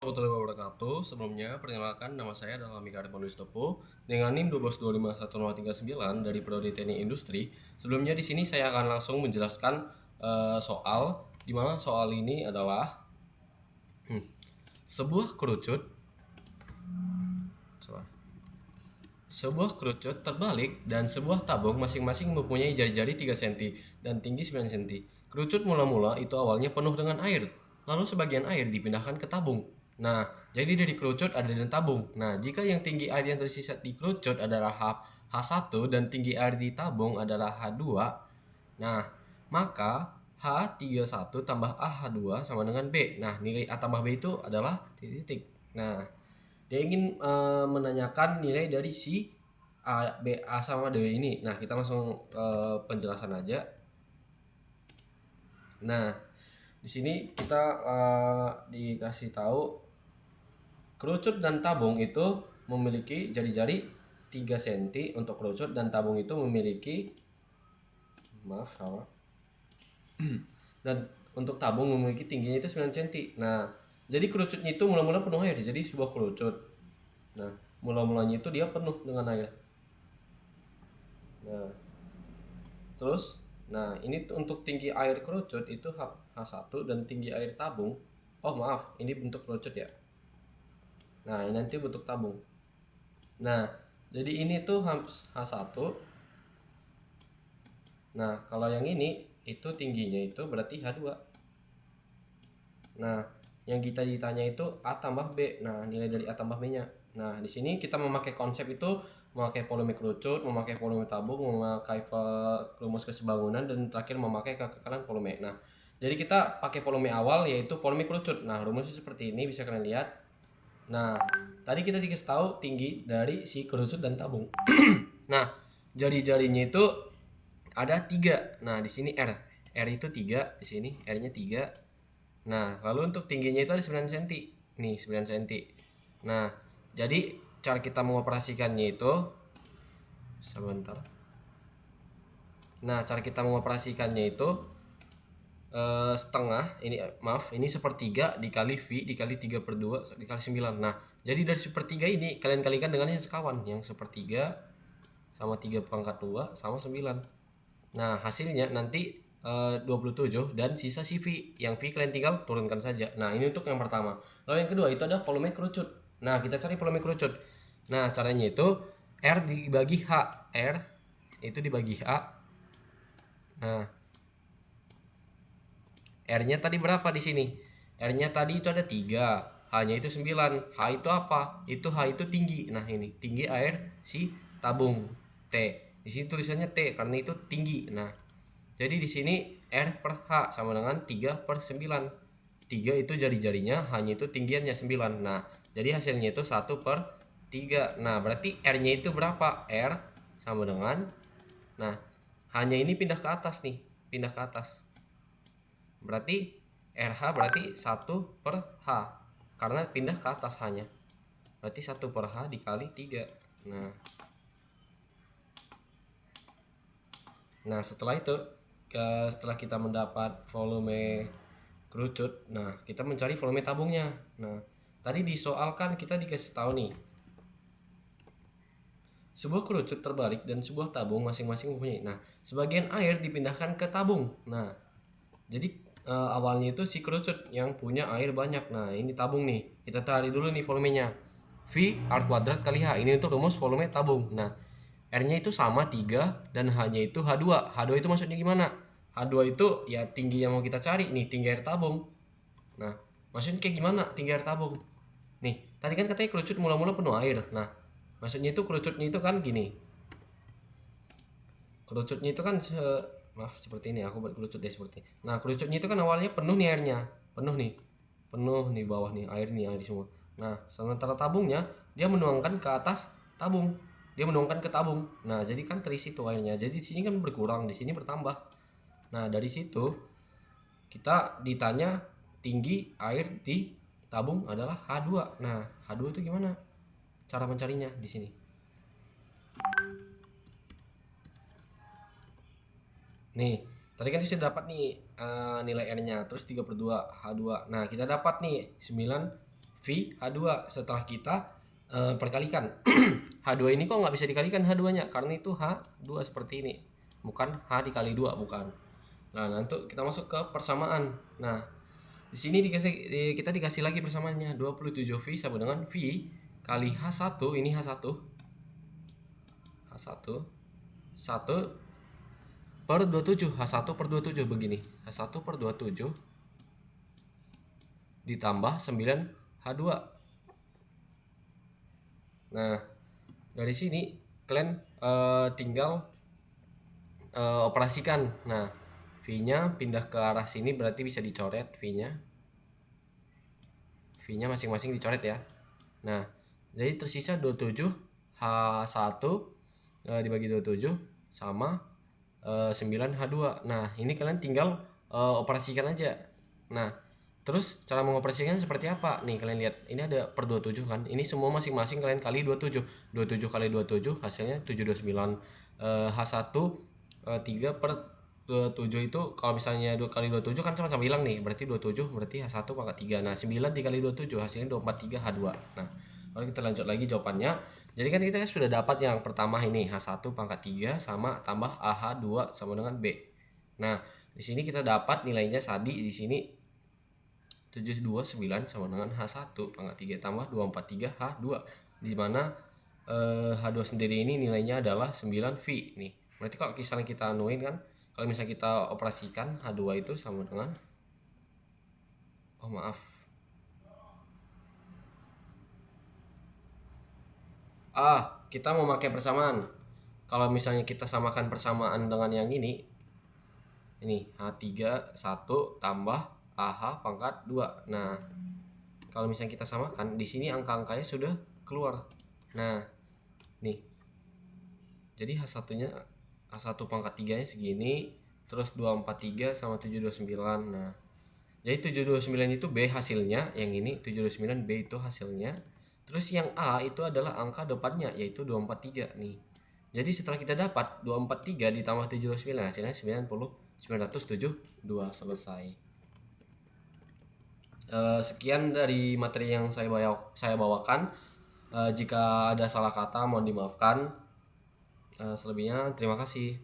Warahmatullahi wabarakatuh. Sebelumnya, perkenalkan nama saya adalah Mika Arifandus Topo dengan NIM 1225139 dari Prodi Teknik Industri. Sebelumnya di sini saya akan langsung menjelaskan soal di mana soal ini adalah sebuah kerucut sebuah kerucut terbalik dan sebuah tabung masing-masing mempunyai jari-jari 3 cm dan tinggi 9 cm. Kerucut mula-mula itu awalnya penuh dengan air, lalu sebagian air dipindahkan ke tabung. Nah, jadi dari kerucut ada di tabung. Nah, jika yang tinggi air yang tersisa di kerucut adalah H1 dan tinggi air di tabung adalah H2, nah, maka H31 tambah A H2 sama dengan B. Nah, nilai A tambah B itu adalah titik. Nah, dia ingin menanyakan nilai dari si A sama D ini. Nah, kita langsung penjelasan aja. Nah, di sini kita dikasih tahu kerucut dan tabung itu memiliki jari-jari 3 cm untuk kerucut dan tabung itu memiliki salah. Dan untuk tabung memiliki tingginya itu 9 cm. Nah, jadi kerucutnya itu mula-mula penuh air. Jadi sebuah kerucut. Nah, mula-mulanya itu dia penuh dengan air. Nah, terus, nah ini untuk tinggi air kerucut itu H1 dan tinggi air tabung. Oh maaf, ini bentuk kerucut ya. Nah, ini nanti bentuk tabung. Nah, jadi ini tuh H1. Nah, kalau yang ini itu tingginya itu berarti H2. Nah, yang kita ditanya itu A tambah B. Nah, nilai dari A tambah B-nya. Nah, di sini kita memakai konsep itu memakai volume kerucut, memakai volume tabung, memakai rumus kesebangunan, dan terakhir memakai kekekalan volume. Nah, jadi kita pakai volume awal yaitu volume kerucut. Nah, rumusnya seperti ini, bisa kalian lihat. Nah, tadi kita dikasih tahu tinggi dari si kerucut dan tabung. Nah, jari-jarinya itu ada 3. Nah, di sini R itu 3, di sini R-nya 3. Nah, lalu untuk tingginya itu ada 9 cm. Nih, 9 cm. Nah, jadi cara kita mengoperasikannya itu sebentar. Nah, cara kita mengoperasikannya itu setengah, ini sepertiga dikali V dikali 3/2 dikali 9. Nah, jadi dari sepertiga ini kalian kalikan dengan yang sekawan. Yang sepertiga sama 3/2 sama 9. Nah, hasilnya nanti 27 dan sisa si V. Yang V kalian tinggal turunkan saja. Nah, ini untuk yang pertama. Lalu yang kedua itu ada volume kerucut. Nah, kita cari volume kerucut. Nah, caranya itu R dibagi H. R itu dibagi H. Nah, R-nya tadi berapa di sini? R-nya tadi itu ada 3, H-nya itu 9. H itu apa? Itu H itu tinggi. Nah, ini tinggi air si tabung T. Di sini tulisannya T karena itu tinggi. Nah, jadi di sini R per H sama dengan 3/9. 3 itu jari-jarinya, H-nya itu tinggiannya 9. Nah, jadi hasilnya itu 1/3. Nah, berarti R-nya itu berapa? R sama dengan, nah, H-nya ini pindah ke atas nih, pindah ke atas. Berarti RH berarti 1/H karena pindah ke atas H-nya. Berarti 1/H dikali 3. Nah, setelah itu setelah kita mendapat volume kerucut, nah kita mencari volume tabungnya. Nah, tadi disoalkan kita dikasih tahu nih, sebuah kerucut terbalik dan sebuah tabung masing-masing mempunyai. Nah, sebagian air dipindahkan ke tabung. Nah, jadi awalnya itu si kerucut yang punya air banyak. Nah, ini tabung nih. Kita cari dulu nih volumenya. V R kuadrat kali H. Ini untuk rumus volume tabung. Nah, R-nya itu sama 3 dan H-nya itu H2. H2 itu maksudnya gimana? H2 itu ya tinggi yang mau kita cari nih, tinggi air tabung. Nah, maksudnya kayak gimana tinggi air tabung? Nih, tadi kan katanya kerucut mula-mula penuh air. Nah, maksudnya itu kerucutnya itu kan gini. Kerucutnya itu kan maaf seperti ini, aku buat kerucut deh seperti ini. Nah, kerucutnya itu kan awalnya penuh nih airnya. Penuh nih bawah nih air semua. Nah, sementara tabungnya dia menuangkan ke atas tabung. Dia menuangkan ke tabung. Nah, jadi kan terisi tuh airnya. Jadi di sini kan berkurang, di sini bertambah. Nah, dari situ kita ditanya tinggi air di tabung adalah H2. Nah, H2 itu gimana? Cara mencarinya di sini. Nih, tadi kan sudah dapat nih nilai R-nya, terus 3/2 H2. Nah, kita dapat nih 9 V H2 setelah kita perkalikan. H2 ini kok nggak bisa dikalikan H2-nya karena itu H2 seperti ini. Bukan H dikali 2, bukan. Nah, nanti kita masuk ke persamaan. Nah, di sini kita dikasih lagi persamaannya. 27V sama dengan V kali H1, ini H1. H1 1 per 27, H1 per 27 begini. H1 per 27 ditambah 9H2. Nah, dari sini kalian tinggal operasikan. Nah, V-nya pindah ke arah sini berarti bisa dicoret V-nya. V-nya masing-masing dicoret ya. Nah, jadi tersisa 27 H1 dibagi 27 sama 9 H2. Nah, ini kalian tinggal operasikan aja. Nah, terus cara mengoperasikannya seperti apa? Nih kalian lihat, ini ada per 27 kan. Ini semua masing-masing kalian kali 27. 27 kali 27 hasilnya 729. H1 3 per 27 itu kalau misalnya 2 kali 27 kan sama-sama hilang nih. Berarti 27 berarti H1 pangkat 3. Nah, 9 dikali 27 hasilnya 243 H2. Nah, kalau kita lanjut lagi jawabannya. Jadi kan kita sudah dapat yang pertama ini H1 pangkat 3 sama tambah AH2 sama dengan B. Nah, di sini kita dapat nilainya tadi di sini 729 sama dengan H1 pangkat 3 tambah 243 H2, di mana H2 sendiri ini nilainya adalah 9V nih. Berarti kalau misalnya kita anuin kan, kalau misalnya kita operasikan H2 itu sama dengan kita mau pakai persamaan. Kalau misalnya kita samakan persamaan dengan yang ini H3 1 tambah AH pangkat 2. Nah, kalau misalnya kita samakan di sini angka-angkanya sudah keluar. Nah, nih. Jadi H1-nya H1 pangkat 3-nya segini, terus 243 sama 729. Nah, jadi 729 itu B hasilnya, yang ini 729 B itu hasilnya. Terus yang A itu adalah angka depannya yaitu 243 nih. Jadi setelah kita dapat 243 ditambah 729 hasilnya 972. Selesai. Sekian dari materi yang saya bawakan. Jika ada salah kata mohon dimaafkan. Selebihnya terima kasih.